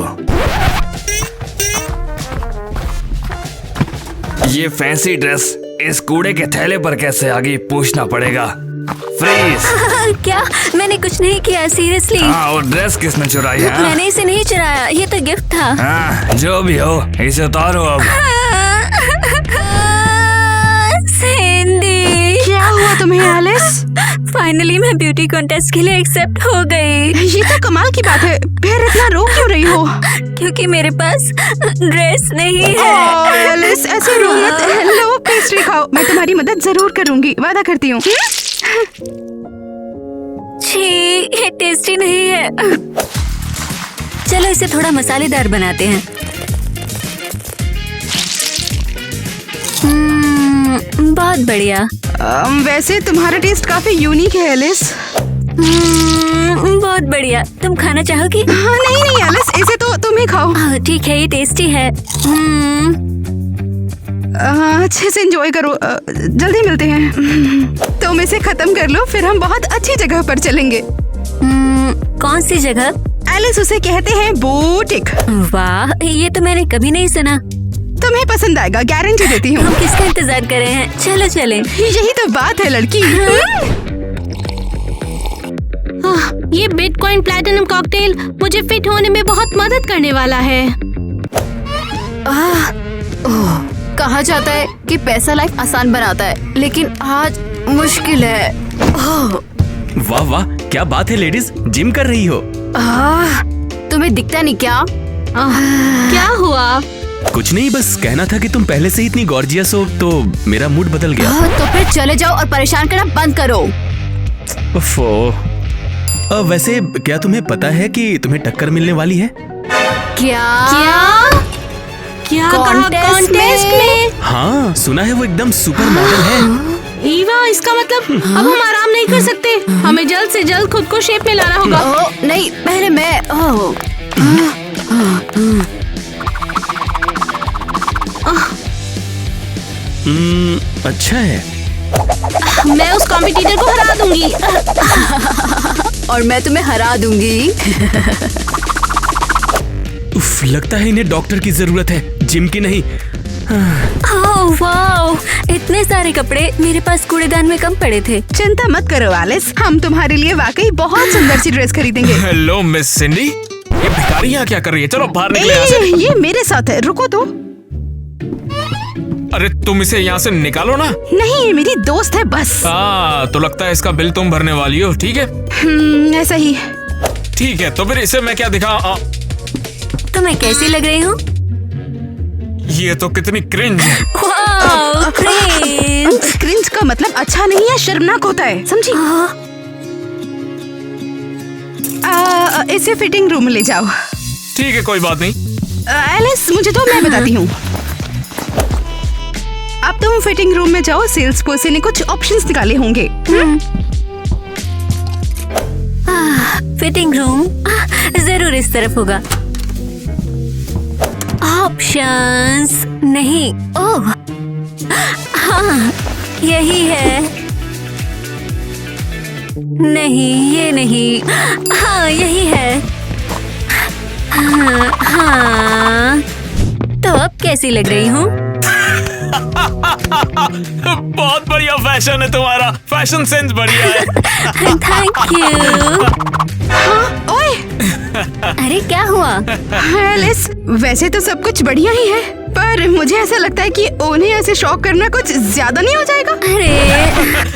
ये फैंसी ड्रेस इस कूड़े के थैले पर कैसे आ गई, पूछना पड़ेगा। फ्रीज। क्या? मैंने कुछ नहीं किया, सीरियसली। हाँ, और ड्रेस किसने चुराई है? मैंने इसे नहीं चुराया, ये तो गिफ्ट था। हाँ, जो भी हो, इसे उतारो अब। सिंडी, क्या हुआ तुम्हें एलिस? फाइनली मैं ब्यूटी कॉन्टेस्ट के लिए एक्सेप्ट हो गई। ये तो कमाल की बात है। फिर इतना रो क्यों रही हो? क्योंकि मेरे पास ड्रेस नहीं है। ओह, एलिस ऐसे रो मत। लो पेस्ट्री खाओ, मैं तुम्हारी मदद जरूर करूंगी, वादा करती हूँ। छी, ये टेस्टी नहीं है। चलो इसे थोड़ा मसालेदार बनाते हैं। बहुत बढ़िया। वैसे तुम्हारा टेस्ट काफी यूनिक है एलिस। बहुत बढ़िया। तुम खाना चाहोगी? हाँ, नहीं एलिस, इसे तो तुम ही खाओ। ठीक है, ये टेस्टी है। अच्छे से एंजॉय करो। जल्दी मिलते हैं। तुम इसे खत्म कर लो, फिर हम बहुत अच्छी जगह पर चलेंगे। कौन सी जगह? एलिस उसे कहते हैं बूटिक। वाह, ये तो मैंने कभी नहीं सुना। तुम्हें पसंद आएगा, गारंटी देती हूँ। हम किसका इंतजार कर रहे हैं? चलो चलें। यही तो बात है लड़की। ये बिटकॉइन प्लैटिनम कॉकटेल मुझे फिट होने में बहुत मदद करने वाला है। कहा जाता है कि पैसा लाइफ आसान बनाता है, लेकिन आज मुश्किल है। वाह वाह, क्या बात है लेडीज, जिम कर रही हो? तुम्हें दिखता नहीं क्या? क्या हुआ? कुछ नहीं, बस कहना था कि तुम पहले से ही इतनी गॉर्जियस हो तो मेरा मूड बदल गया। तो फिर चले जाओ और परेशान करना बंद करो। वैसे क्या तुम्हें पता है कि तुम्हें टक्कर मिलने वाली है? क्या? क्या कॉन्टेस्ट में? हाँ, सुना है वो एकदम सुपर मॉडल है। ईवा, इसका मतलब अब हम आराम नहीं कर सकते। हमें जल्द से जल्द खुद को शेप में लाना होगा। नहीं, पहले मैं। अच्छा है। मैं उस कॉम्पिटिटर को हरा दूंगी। और मैं तुम्हें हरा दूंगी। उफ, लगता है इन्हें डॉक्टर की जरूरत है, जिम की नहीं। ओह वाओ, इतने सारे कपड़े मेरे पास कूड़ेदान में कम पड़े थे। चिंता मत करो एलिस, हम तुम्हारे लिए वाकई बहुत सुंदर सी ड्रेस खरीदेंगे। हेलो मिस सिंडी, ये भिखारी यहाँ क्या कर रही है? चलो बाहर निकले यहाँ से। ये मेरे साथ है, रुको तो। अरे तुम इसे यहाँ से निकालो ना। नहीं, ये मेरी दोस्त है बस। तो लगता है इसका बिल तुम भरने वाली हो, ठीक है? ऐसा ही। ठीक है, तो फिर इसे मैं क्या दिखाऊं? तुम्हें कैसी लग रही हूँ? ये तो कितनी क्रिंज है। Wow, cringe. क्रिंज का मतलब अच्छा नहीं है, शर्मनाक होता है, समझी? इसे फिटिंग रूम में ले जाओ। ठीक है, कोई बात नहीं। एलिस, मुझे तो मैं बताती हूँ। अब तुम फिटिंग रूम में जाओ, सेल्स पर्सन ने कुछ ऑप्शंस निकाले होंगे। फिटिंग रूम जरूर इस तरफ होगा। ऑप्शंस नहीं, ओह हाँ, यही है। नहीं, ये नहीं। हाँ, यही है। हाँ, तो अब कैसी लग रही हूँ? बहुत बढ़िया फैशन है तुम्हारा, फैशन सेंस बढ़िया है। Thank you. ओए, अरे क्या हुआ? एलिस, वैसे तो सब कुछ बढ़िया ही है, पर मुझे ऐसा लगता है कि उन्हें ऐसे शॉक करना कुछ ज्यादा नहीं हो जाएगा? अरे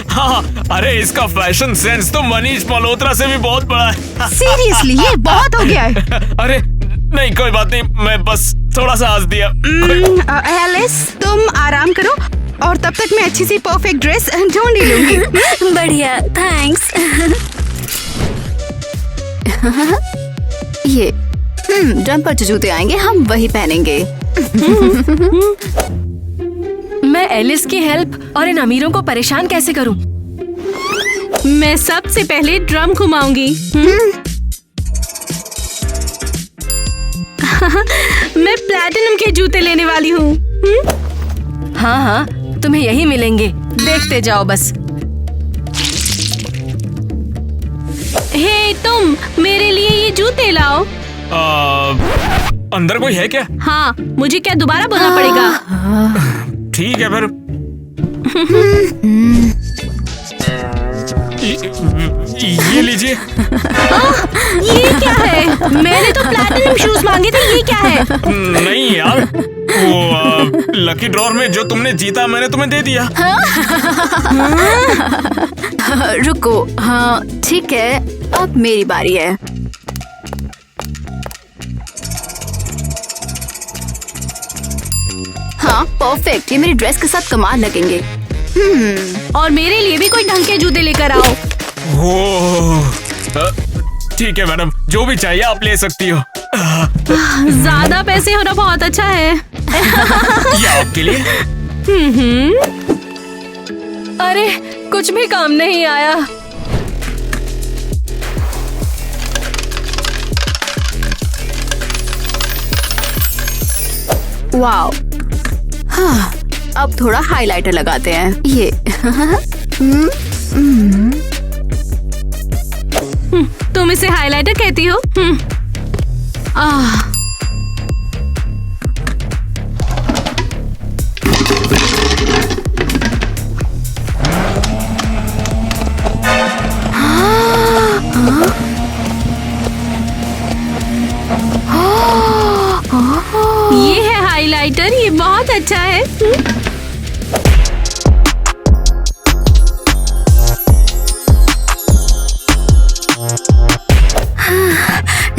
हाँ, अरे इसका फैशन सेंस तो मनीष मल्होत्रा से भी बहुत बड़ा है। सीरियसली, ये बहुत हो गया है। अरे नहीं, कोई बात नहीं, मैं बस थोड़ा सा हंस दिया। एलिस, तुम आराम करो और तब तक मैं अच्छी सी परफेक्ट ड्रेस ढूंढ ही लूंगी। बढ़िया, थैंक्स। ये जंपर जो जूते आएंगे हम वही पहनेंगे। मैं एलिस की हेल्प और इन अमीरों को परेशान कैसे करूं? मैं सबसे पहले ड्रम घुमाऊंगी। मैं प्लैटिनम के जूते लेने वाली हूँ। हाँ हाँ, तुम्हें यही मिलेंगे, देखते जाओ बस। हे तुम, मेरे लिए ये जूते लाओ। अंदर कोई है क्या? हाँ, मुझे क्या दोबारा बोलना पड़ेगा? ठीक है फिर। ये लीजिए। ये क्या है? मैंने तो प्लैटिनम शूज मांगे थे, ये क्या है? नहीं यार, वो लकी ड्रॉर में जो तुमने जीता मैंने तुम्हें दे दिया। रुको, हाँ ठीक है, अब मेरी बारी है। हाँ परफेक्ट, ये मेरी ड्रेस के साथ कमाल लगेंगे। और मेरे लिए भी कोई ढंग के जूते लेकर आओ। ठीक है मैडम, जो भी चाहिए आप ले सकती हो। ज्यादा पैसे होना बहुत अच्छा है। ये आपके लिए। अरे कुछ भी काम नहीं आया। वाओ, हाँ अब थोड़ा हाइलाइटर लगाते हैं। ये तुम इसे हाइलाइटर कहती हो? ये है हाइलाइटर, ये बहुत अच्छा है।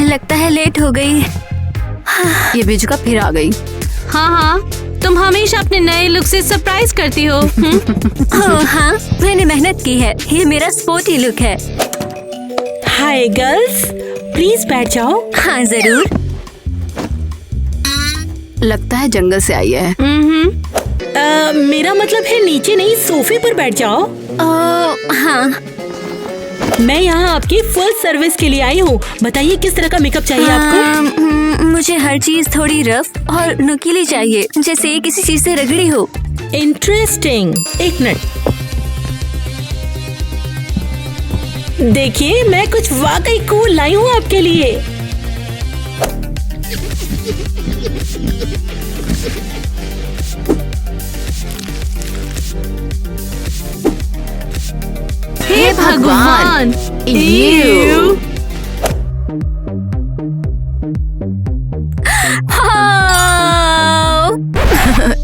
लगता है लेट हो गई। ये बिजुका फिर आ गई। हाँ, तुम हमेशा अपने नए लुक से सरप्राइज करती हो। हाँ, मैंने मेहनत की है, ये मेरा स्पोर्टी लुक है। हाय गर्ल्स, प्लीज बैठ जाओ। हाँ जरूर। लगता है जंगल से आई है। मेरा मतलब है नीचे नहीं, सोफे पर बैठ जाओ। हाँ। मैं यहाँ आपकी फुल सर्विस के लिए आई हूँ। बताइए किस तरह का मेकअप चाहिए आपको? मुझे हर चीज थोड़ी रफ और नुकीली चाहिए, जैसे ये किसी चीज से रगड़ी हो। इंटरेस्टिंग, एक मिनट। देखिए मैं कुछ वाकई कूल लाई हूँ आपके लिए। हे भगवान, Ew.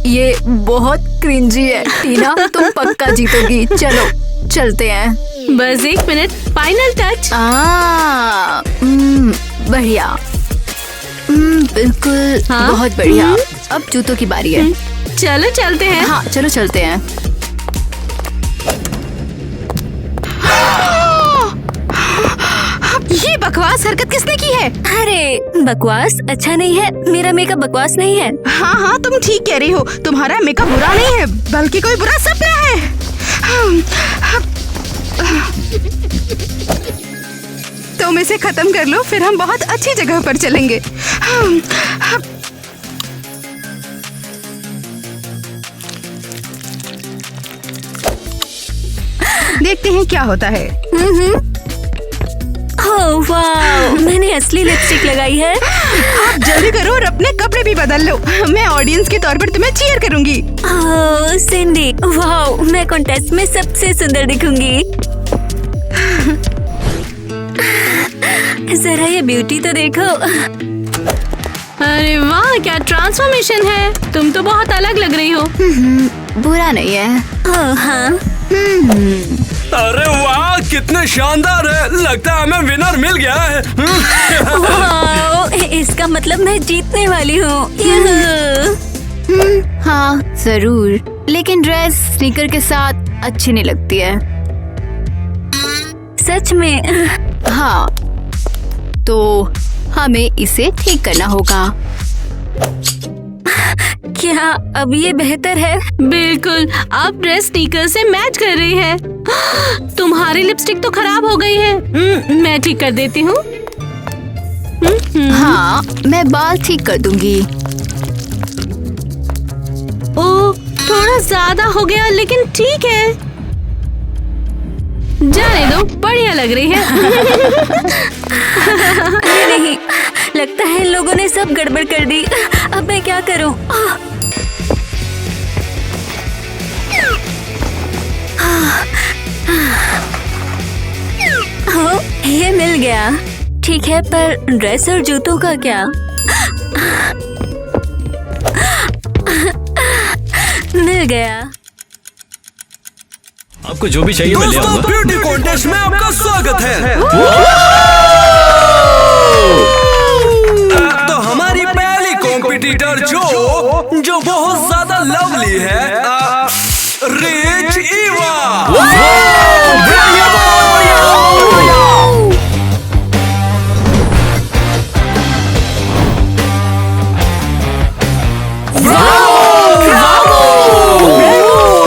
ये बहुत क्रिंजी है। टीना तुम पक्का जीतोगी। चलो चलते हैं। बस एक मिनट, फाइनल टच। बढ़िया, बिल्कुल। हाँ? बहुत बढ़िया। अब जूतों की बारी है। चलो चलते हैं। हाँ चलो चलते हैं। ये बकवास हरकत किसने की है? अरे बकवास अच्छा नहीं है, मेरा मेकअप बकवास नहीं है। हाँ, तुम ठीक कह रही हो। तुम्हारा मेकअप बुरा नहीं है, बल्कि कोई बुरा सपना है। तुम इसे खत्म कर लो, फिर हम बहुत अच्छी जगह पर चलेंगे। देखते हैं क्या होता है। ओह वाह, मैंने असली लिपस्टिक लगाई है। आप जल्दी करो और अपने कपड़े भी बदल लो। मैं ऑडियंस के तौर पर तुम्हें चीयर करूंगी। ओह सिंडी, वाह, मैं कॉन्टेस्ट में सबसे सुंदर दिखूंगी। जरा ये ब्यूटी तो देखो। अरे वाह, क्या ट्रांसफॉर्मेशन है। तुम तो बहुत अलग लग रही हो। बुरा नहीं है। ओह हाँ। अरे वाह, कितने शानदार है। लगता है हमें विनर मिल गया है। वाह, इसका मतलब मैं जीतने वाली हूँ। हाँ जरूर, लेकिन ड्रेस स्नीकर के साथ अच्छी नहीं लगती है। सच में? हाँ, तो हमें इसे ठीक करना होगा। क्या अब ये बेहतर है? बिल्कुल, अब ड्रेस स्नीकर से मैच कर रही है। तुम्हारी लिपस्टिक तो खराब हो गई है। मैं ठीक कर देती हूँ। हाँ, मैं बाल ठीक कर दूंगी। ओह, थोड़ा ज्यादा हो गया, लेकिन ठीक है। जाने दो, बढ़िया लग रही है। नहीं, लगता है लोगों ने सब गड़बड़ कर दी। अब मैं क्या करूं? ये मिल गया। ठीक है, पर ड्रेस और जूतों का क्या? मिल गया। आपको जो भी चाहिए मैं ले दोस्तों, आऊंगा। ब्यूटी कॉन्टेस्ट में आपका स्वागत है। तो हमारी पहली कॉम्पिटिटर जो बहुत ज्यादा लवली है, रिच ईवा।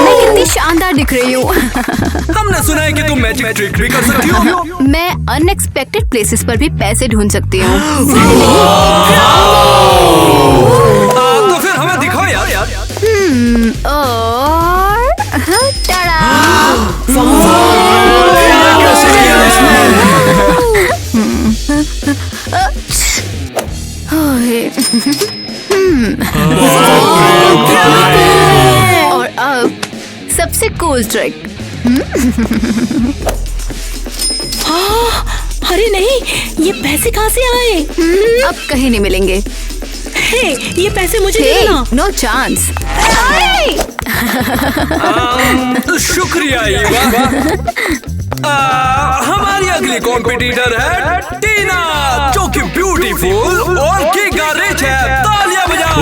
मैं कितनी शानदार दिख रही हूँ। हमने सुना है कि तुम मैजिक ट्रिक भी कर सकती हो। मैं अनएक्सपेक्टेड प्लेसेस पर भी पैसे ढूंढ सकती हूँ। तो फिर हमें दिखाओ यार। और टाड़ा! और अब सबसे कूल ट्रिक। अरे नहीं, ये पैसे कहाँ से आए? अब कहीं नहीं मिलेंगे। हे, ये पैसे मुझे दे देना। No chance. शुक्रिया ईवा। हमारी अगली कॉम्पिटिटर है टीना, जो कि ब्यूटीफुल और गिगा रिच है। तालियां बजाओ।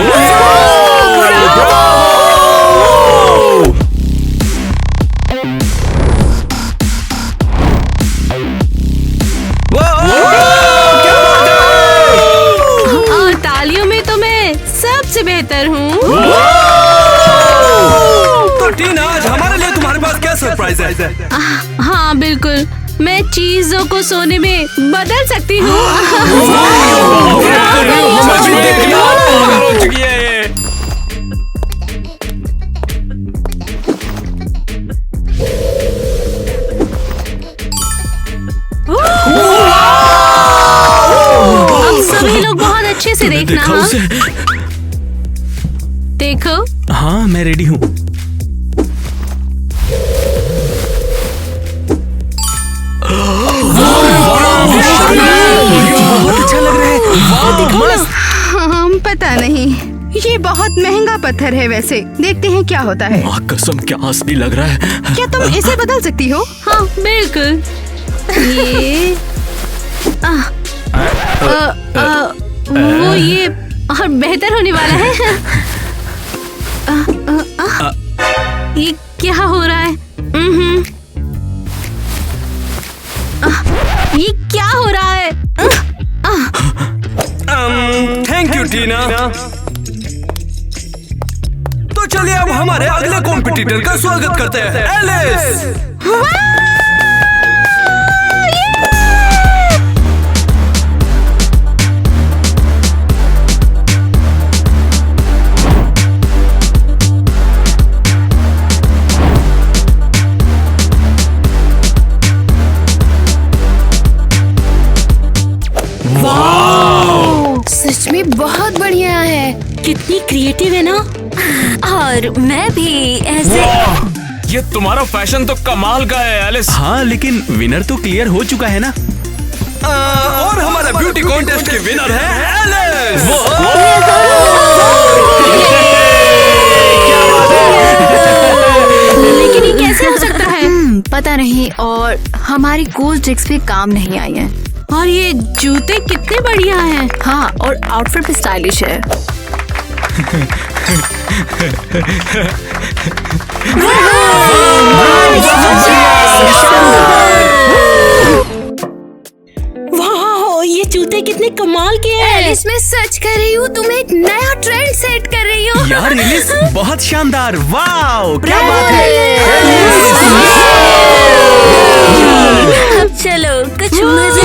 और तालियों में तो मैं सबसे बेहतर हूँ। तो टीना, आज हमारे लिए तुम्हारे पास क्या सरप्राइज है? हाँ बिल्कुल, मैं चीजों को सोने में बदल सकती हूँ। अब सभी लोग बहुत अच्छे से देखना। देखा हाँ? उसे? देखो, हाँ, मैं रेडी हूँ। बहुत अच्छा लग रहा है। हम पता नहीं, ये बहुत महंगा पत्थर है। वैसे देखते हैं क्या होता है। माँ कसम, क्या असली लग रहा है। क्या तुम इसे बदल सकती हो? हाँ बिल्कुल। ये वो ये और बेहतर होने वाला है। ये क्या हो रहा है? ये क्या हो रहा है? थैंक यू टीना। तो चलिए अब हमारे अगले कॉम्पिटिटर का स्वागत करते हैं, एलिस। सच में बहुत बढ़िया है। कितनी क्रिएटिव है ना। और मैं भी ऐसे। ये तुम्हारा फैशन तो कमाल का है एलिस। हाँ, लेकिन विनर तो क्लियर हो चुका है ना। और हमारा ब्यूटी कॉन्टेस्ट की विनर है एलिस। लेकिन ये कैसे हो सकता है? पता नहीं। और हमारी कूल ट्रिक्स भी काम नहीं आई है। और ये जूते कितने बढ़िया हैं। हाँ, और आउटफिट भी स्टाइलिश है। वाह, ये जूते कितने कमाल के हैं। एलिस, मैं सच कर रही हूँ, तुम एक नया ट्रेंड सेट कर रही हो। यार एलिस, बहुत शानदार। वाओ, क्या बात है। अब चलो कुछ मजे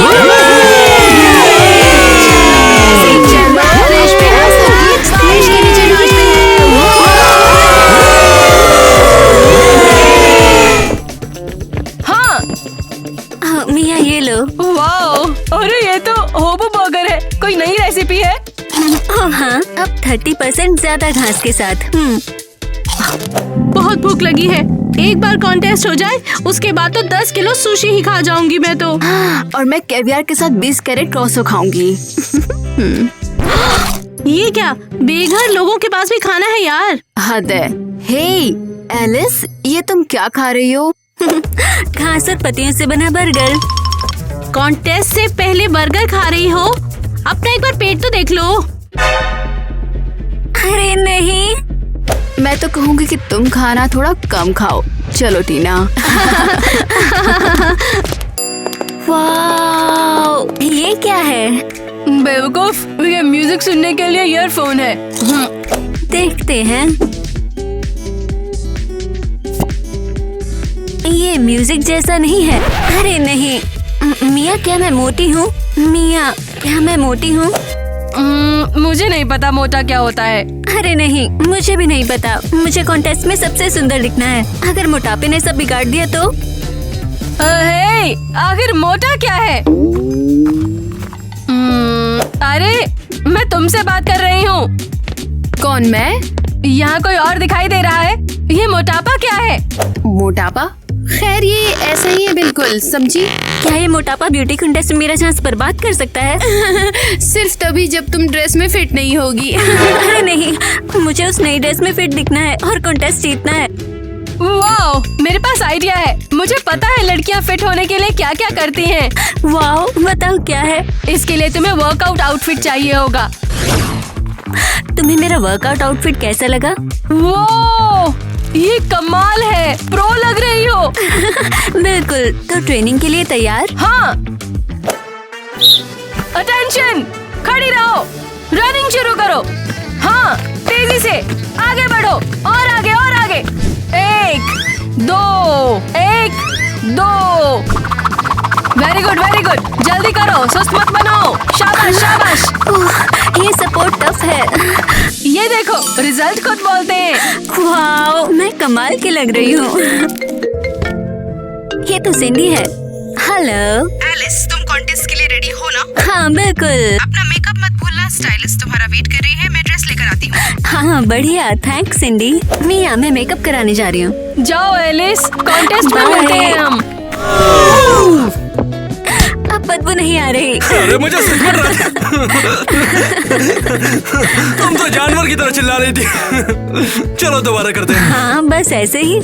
मिया, ये लो। वाओ, अरे ये तो होबो बर्गर है। कोई नई रेसिपी है? हाँ, अब 30% ज्यादा घास के साथ। बहुत भूख लगी है। एक बार कॉन्टेस्ट हो जाए उसके बाद तो 10 किलो सुशी ही खा जाऊंगी मैं तो। और मैं कैवियर के साथ 20 कैरेट ट्रोसो खाऊंगी। ये क्या, बेघर लोगों के पास भी खाना है यार। हद है। हे एलिस, ये तुम क्या खा रही हो? घास और पत्तियों से बना बर्गर। कॉन्टेस्ट से पहले बर्गर खा रही हो? अपना एक बार पेट तो देख लो। अरे नहीं, मैं तो कहूँगी कि तुम खाना थोड़ा कम खाओ। चलो टीना। वाह, ये क्या है? बेवकूफ, ये म्यूजिक सुनने के लिए ईयरफोन है। देखते हैं। ये म्यूजिक जैसा नहीं है। अरे नहीं, मिया क्या मैं मोटी हूँ? मिया क्या मैं मोटी हूँ? मुझे नहीं पता मोटा क्या होता है। अरे नहीं, मुझे भी नहीं पता। मुझे कॉन्टेस्ट में सबसे सुंदर दिखना है। अगर मोटापे ने सब बिगाड़ दिया तो? हे, आखिर मोटा क्या है? अरे मैं तुमसे बात कर रही हूँ। कौन, मैं? यहाँ कोई और दिखाई दे रहा है। ये मोटापा क्या है? मोटापा? खैर ये ऐसा ही है बिल्कुल, समझी? क्या ये मोटापा ब्यूटी कॉन्टेस्ट में मेरा चांस बर्बाद कर सकता है? सिर्फ तभी जब तुम ड्रेस में फिट नहीं होगी। अरे नहीं, मुझे उस नई ड्रेस में फिट दिखना है और कॉन्टेस्ट जीतना है। वाओ, मेरे पास आइडिया है। मुझे पता है लड़कियाँ फिट होने के लिए क्या क्या करती हैं। वाओ, बताओ क्या है? इसके लिए तुम्हें वर्कआउट आउटफिट चाहिए होगा। तुम्हें मेरा वर्कआउट आउटफिट कैसा लगा? वो ये कमाल है, प्रो लग रही हो। बिल्कुल, तो ट्रेनिंग के लिए तैयार? हाँ। अटेंशन, खड़ी रहो, रनिंग शुरू करो। हाँ, तेजी से आगे बढ़ो, और आगे और आगे। 1 2 1 2। वेरी गुड वेरी गुड, जल्दी करो, सुस्त मत बनो। शाबाश शाबाश। ये सपोर्ट टफ है। ये देखो, रिजल्ट खुद बोलते हैं। वाओ, मैं कमाल की लग रही हूँ। ये तो सिंडी है। हेलो एलिस, तुम कॉन्टेस्ट के लिए रेडी हो ना? हाँ बिल्कुल। अपना मेकअप मत भूलना, स्टाइलिस्ट तुम्हारा वेट कर रही है। मैं ड्रेस लेकर आती हूँ। हाँ बढ़िया, थैंक्स सिंडी। मिया, मैं मेकअप कराने जा रही हूँ। जाओ एलिस, कॉन्टेस्ट में मिलते हैं हम। अब बदबू नहीं आ रही। अरे मुझे सच में डर। तुम तो जानवर की तरह चिल्ला रही थी। चलो दोबारा करते हैं। हाँ बस ऐसे ही।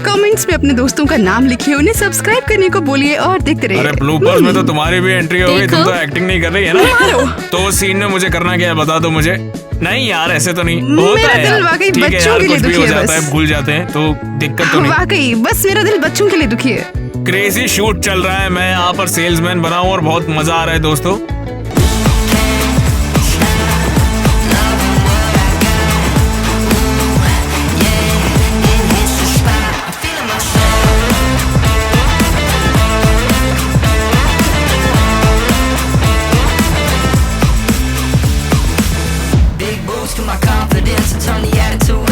कमेंट्स में अपने दोस्तों का नाम लिखिए, उन्हें सब्सक्राइब करने को बोलिए और देखते रहिए। अरे ब्लूपर्स में तो तुम्हारी भी एंट्री हो गई। तुम तो एक्टिंग नहीं कर रही है ना? तो उस सीन में मुझे करना क्या है बता दो मुझे। नहीं यार, ऐसे तो नहीं होता मेरा है दिल यार। वाकई ठीक है बच्चों यार, के लिए कुछ भी दुखी हो है जाता है, बस। भूल जाते हैं तो दिक्कत तो नहीं। वाकई बस मेरा दिल बच्चों के लिए दुखी है। क्रेजी शूट चल रहा है, मैं यहाँ पर सेल्समैन बना हूँ और बहुत मजा आ रहा है दोस्तों। Big boost to my confidence and turn the attitude